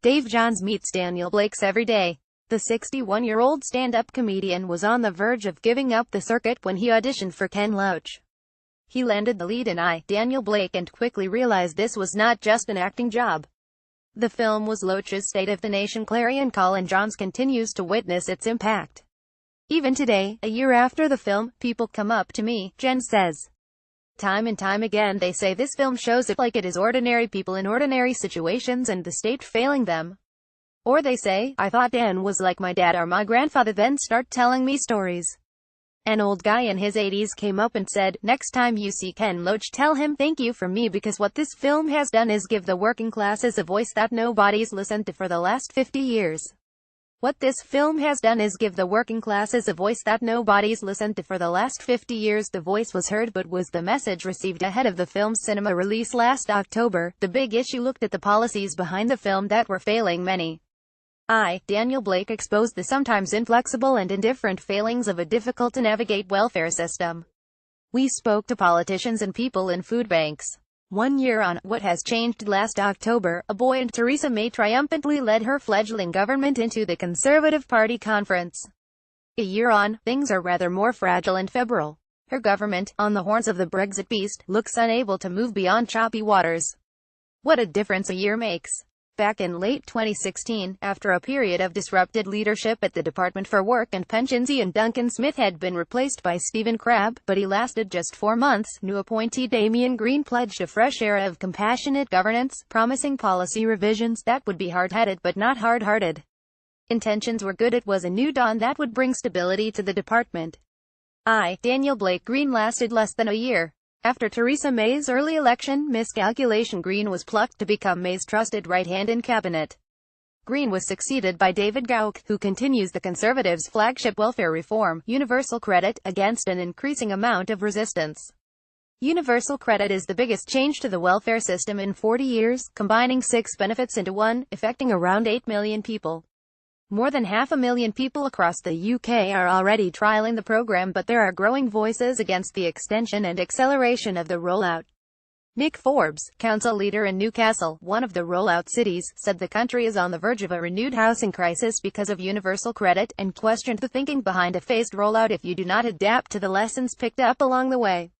Dave Johns meets Daniel Blake's every day. The 61-year-old stand-up comedian was on the verge of giving up the circuit when he auditioned for Ken Loach. He landed the lead in Daniel Blake and quickly realized this was not just an acting job. The film was Loach's State of the Nation clarion call, and Johns continues to witness its impact. Even today, a year after the film, people come up to me, Jen says. Time and time again they say this film shows it like it is ordinary people in ordinary situations and the state failing them. Or they say, I thought Dan was like my dad or my grandfather, then start telling me stories. An old guy in his 80s came up and said, next time you see Ken Loach, tell him thank you for me, because what this film has done is give the working classes a voice that nobody's listened to for the last 50 years. What this film has done is give the working classes a voice that nobody's listened to for the last 50 years. The voice was heard, but was the message received ahead of the film's cinema release last October? The Big Issue looked at the policies behind the film that were failing many. Daniel Blake exposed the sometimes inflexible and indifferent failings of a difficult-to-navigate welfare system. We spoke to politicians and people in food banks. 1 year on, what has changed? Last October, a buoyant Theresa May triumphantly led her fledgling government into the Conservative Party conference. A year on, things are rather more fragile and febrile. Her government, on the horns of the Brexit beast, looks unable to move beyond choppy waters. What a difference a year makes. Back in late 2016, after a period of disrupted leadership at the Department for Work and Pensions, Ian Duncan Smith had been replaced by Stephen Crabb, but he lasted just 4 months. New appointee Damian Green pledged a fresh era of compassionate governance, promising policy revisions that would be hard-headed but not hard-hearted. Intentions were good. It was a new dawn that would bring stability to the department. Daniel Blake. Green lasted less than a year. After Theresa May's early election miscalculation, Green was plucked to become May's trusted right hand in cabinet. Green was succeeded by David Gauke, who continues the Conservatives' flagship welfare reform, universal credit, against an increasing amount of resistance. Universal credit is the biggest change to the welfare system in 40 years, combining 6 benefits into one, affecting around 8 million people. More than 500,000 people across the UK are already trialling the program, but there are growing voices against the extension and acceleration of the rollout. Nick Forbes, council leader in Newcastle, one of the rollout cities, said the country is on the verge of a renewed housing crisis because of universal credit, and questioned the thinking behind a phased rollout if you do not adapt to the lessons picked up along the way.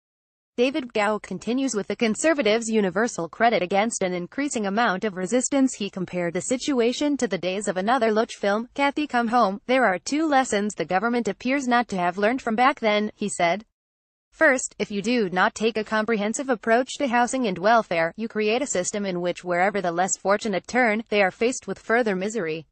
David Gauke continues with the Conservatives' universal credit against an increasing amount of resistance. He compared the situation to the days of another Loach film, Kathy Come Home. There are 2 lessons the government appears not to have learned from back then, he said. First, if you do not take a comprehensive approach to housing and welfare, you create a system in which wherever the less fortunate turn, they are faced with further misery.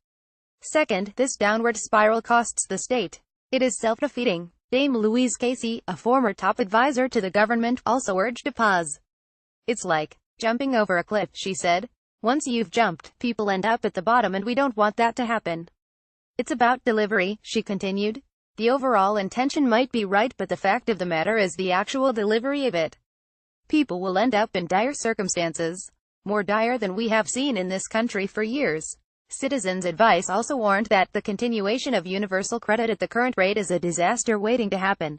Second, this downward spiral costs the state. It is self-defeating. Dame Louise Casey, a former top advisor to the government, also urged a pause. It's like jumping over a cliff, she said. Once you've jumped, people end up at the bottom, and we don't want that to happen. It's about delivery, she continued. The overall intention might be right, but the fact of the matter is the actual delivery of it. People will end up in dire circumstances. More dire than we have seen in this country for years. Citizens Advice also warned that the continuation of universal credit at the current rate is a disaster waiting to happen.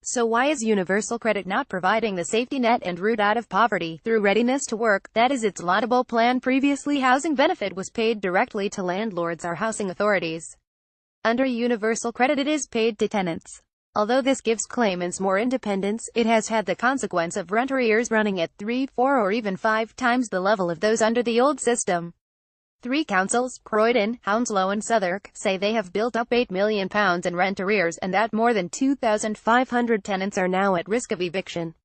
So why is universal credit not providing the safety net and route out of poverty through readiness to work? That is its laudable plan. Previously, housing benefit was paid directly to landlords or housing authorities. Under universal credit, it is paid to tenants. Although this gives claimants more independence, it has had the consequence of rent arrears running at 3, 4 or even 5 times the level of those under the old system. 3 councils, Croydon, Hounslow and Southwark, say they have built up £8 million in rent arrears, and that more than 2,500 tenants are now at risk of eviction.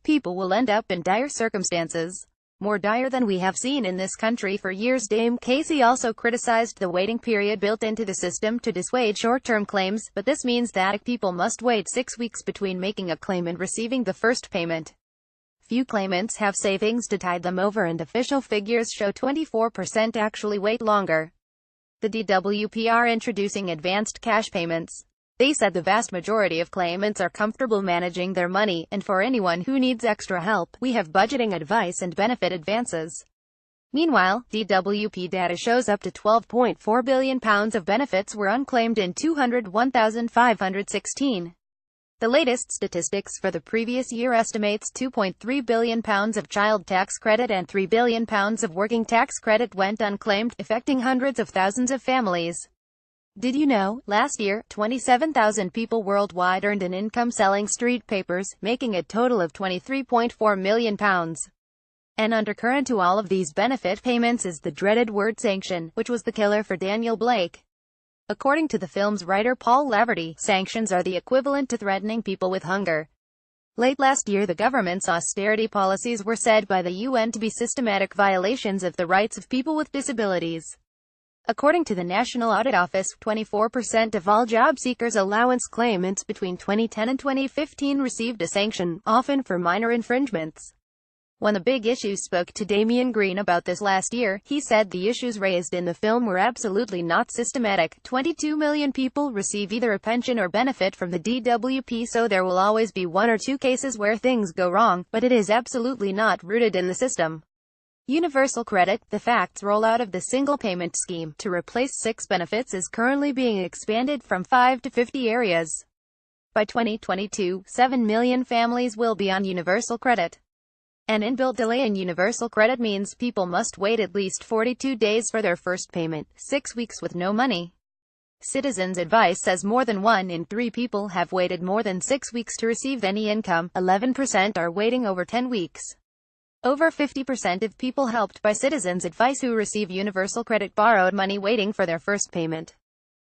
People will end up in dire circumstances. More dire than we have seen in this country for years. Dame Casey also criticized the waiting period built into the system to dissuade short-term claims, but this means that people must wait 6 weeks between making a claim and receiving the first payment. Few claimants have savings to tide them over, and official figures show 24% actually wait longer. The DWP are introducing advanced cash payments. They said the vast majority of claimants are comfortable managing their money, and for anyone who needs extra help, we have budgeting advice and benefit advances. Meanwhile, DWP data shows up to £12.4 billion of benefits were unclaimed in 201,516. The latest statistics for the previous year estimates £2.3 billion of child tax credit and £3 billion of working tax credit went unclaimed, affecting hundreds of thousands of families. Did you know, last year, 27,000 people worldwide earned an income selling street papers, making a total of £23.4 million. An undercurrent to all of these benefit payments is the dreaded word sanction, which was the killer for Daniel Blake. According to the film's writer Paul Laverty, sanctions are the equivalent to threatening people with hunger. Late last year, the government's austerity policies were said by the UN to be systematic violations of the rights of people with disabilities. According to the National Audit Office, 24% of all job seekers allowance claimants between 2010 and 2015 received a sanction, often for minor infringements. When The Big Issue spoke to Damian Green about this last year, he said the issues raised in the film were absolutely not systematic. 22 million people receive either a pension or benefit from the DWP, so there will always be one or two cases where things go wrong, but it is absolutely not rooted in the system. Universal credit, the FACT's rollout of the single payment scheme to replace 6 benefits is currently being expanded from 5 to 50 areas. By 2022, 7 million families will be on universal credit. An inbuilt delay in universal credit means people must wait at least 42 days for their first payment, 6 weeks with no money. Citizens Advice says more than 1 in 3 people have waited more than 6 weeks to receive any income, 11% are waiting over 10 weeks. Over 50% of people helped by Citizens Advice who receive universal credit borrowed money waiting for their first payment.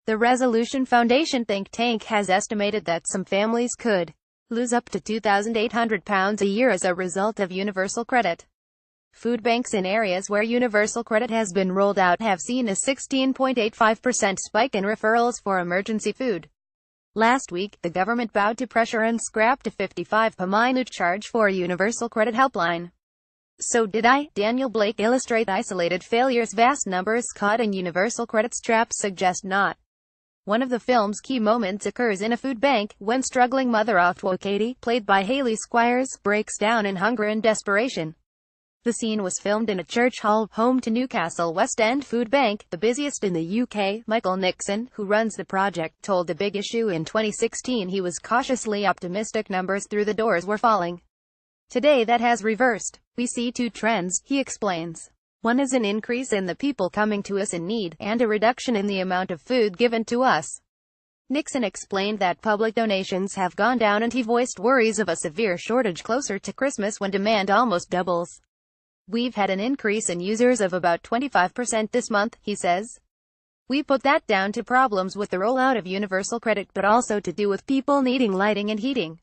The Resolution Foundation think tank has estimated that some families could lose up to £2,800 a year as a result of universal credit. Food banks in areas where universal credit has been rolled out have seen a 16.85% spike in referrals for emergency food. Last week, the government bowed to pressure and scrapped a £55 charge for a universal credit helpline. So did I. Daniel Blake illustrate isolated failures. Vast numbers caught in universal credit's traps suggest not. One of the film's key moments occurs in a food bank, when struggling mother Oftwo Katie, played by Hayley Squires, breaks down in hunger and desperation. The scene was filmed in a church hall, home to Newcastle West End Food Bank, the busiest in the UK. Michael Nixon, who runs the project, told The Big Issue in 2016 he was cautiously optimistic numbers through the doors were falling. Today that has reversed. We see 2 trends, he explains. One is an increase in the people coming to us in need, and a reduction in the amount of food given to us. Nixon explained that public donations have gone down and he voiced worries of a severe shortage closer to Christmas when demand almost doubles. We've had an increase in users of about 25% this month, he says. We put that down to problems with the rollout of universal credit, but also to do with people needing lighting and heating.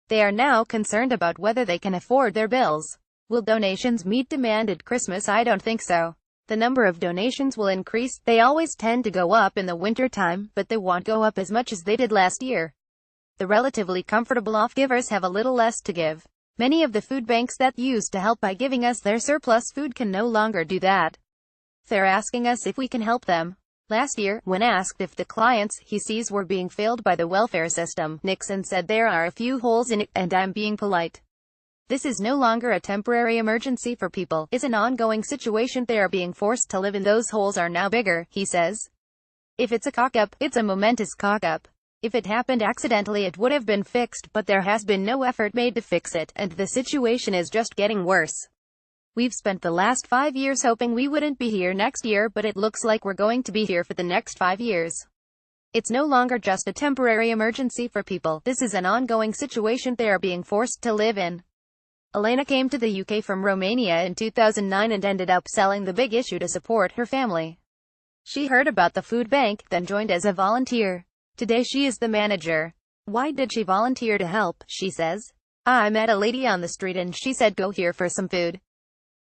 They are now concerned about whether they can afford their bills. Will donations meet demand at Christmas? I don't think so. The number of donations will increase. They always tend to go up in the winter time, but they won't go up as much as they did last year. The relatively comfortable off-givers have a little less to give. Many of the food banks that used to help by giving us their surplus food can no longer do that. They're asking us if we can help them. Last year, when asked if the clients he sees were being failed by the welfare system, Nixon said there are a few holes in it, and I'm being polite. This is no longer a temporary emergency for people. It's an ongoing situation. They are being forced to live in those holes are now bigger, he says. If it's a cock-up, it's a momentous cock-up. If it happened accidentally it would have been fixed, but there has been no effort made to fix it, and the situation is just getting worse. We've spent the last 5 years hoping we wouldn't be here next year, but it looks like we're going to be here for the next 5 years. It's no longer just a temporary emergency for people. This is an ongoing situation they are being forced to live in. Elena came to the UK from Romania in 2009 and ended up selling The Big Issue to support her family. She heard about the food bank, then joined as a volunteer. Today she is the manager. Why did she volunteer to help? She says. I met a lady on the street and she said go here for some food.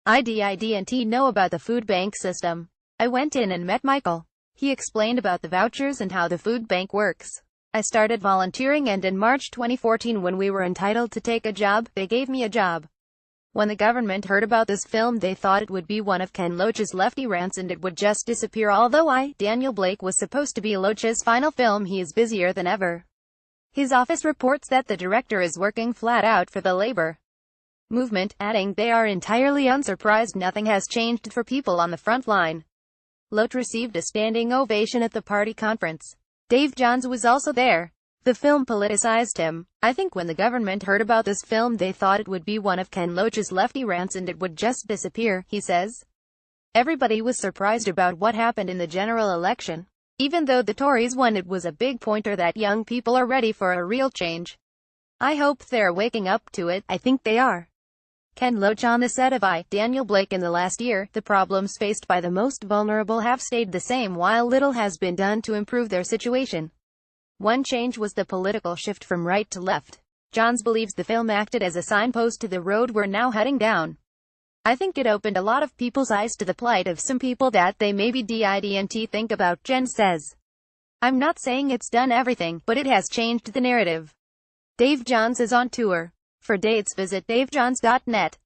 I didn't know about the food bank system. I went in and met Michael. He explained about the vouchers and how the food bank works. I started volunteering, and in March 2014 when we were entitled to take a job, they gave me a job. When the government heard about this film they thought it would be one of Ken Loach's lefty rants and it would just disappear. Although Daniel Blake was supposed to be Loach's final film, he is busier than ever. His office reports that the director is working flat out for the labor movement, adding, they are entirely unsurprised nothing has changed for people on the front line. Loach received a standing ovation at the party conference. Dave Johns was also there. The film politicized him. I think when the government heard about this film they thought it would be one of Ken Loach's lefty rants and it would just disappear, he says. Everybody was surprised about what happened in the general election. Even though the Tories won, it was a big pointer that young people are ready for a real change. I hope they're waking up to it. I think they are. Ken Loach on the set of Daniel Blake. In the last year, the problems faced by the most vulnerable have stayed the same while little has been done to improve their situation. One change was the political shift from right to left. Johns believes the film acted as a signpost to the road we're now heading down. I think it opened a lot of people's eyes to the plight of some people that they maybe didn't think about, Jen says. I'm not saying it's done everything, but it has changed the narrative. Dave Johns is on tour. For dates visit davejohns.net.